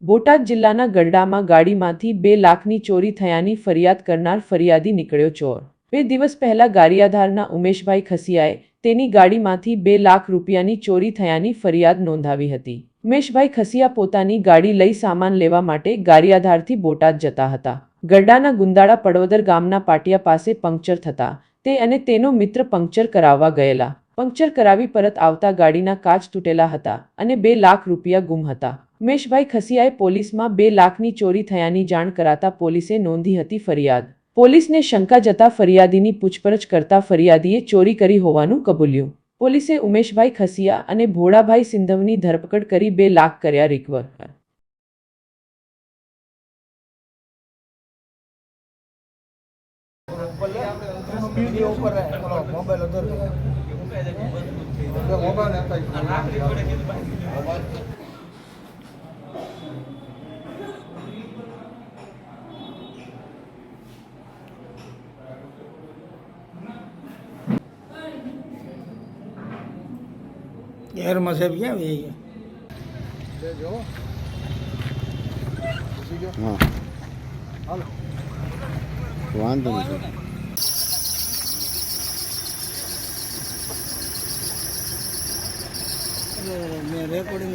બોટાદ જિલ્લાના ગરડામાં ગાડીમાંથી 2 લાખની ચોરી થયાની ફરિયાદ કરનાર ફરિયાદી નીકળ્યો ચોર। 2 દિવસ પહેલા ગારિયાધારના ઉમેશભાઈ ખસિયાએ તેની ગાડીમાંથી 2 લાખ રૂપિયાની ચોરી થયાની ફરિયાદ નોંધાવી હતી। ઉમેશભાઈ ખસિયા પોતાની ગાડી લઈ સામાન લેવા માટે ગારિયાધારથી બોટાદ જતા હતા। ગરડાના ગુંદાળા પડવદર ગામના પાટિયા પાસે પંક્ચર થતા તે અને તેનો મિત્ર પંક્ચર કરાવવા ગયેલા। પંક્ચર કરાવી પરત આવતા ગાડીના કાચ તૂટેલા હતા અને 2 લાખ રૂપિયા ગુમ હતા। ઉમેશભાઈ ખસિયાએ પોલીસમાં 2 લાખની ચોરી થયાની જાણ કરાતા પોલીસે નોંધી હતી ફરિયાદ। પોલીસને શંકા જતા ફરિયાદીની પૂછપરછ કરતા ફરિયાદીએ ચોરી કરી હોવાનું કબૂલ્યું। પોલીસે ઉમેશભાઈ ખસિયા અને ભોળાભાઈ સિંધવની ધરપકડ કરી 2 લાખ કર્યા રિકવર। यार मजे भी क्या यही है हाँ वांधो नहीं मैं रिकॉर्डिंग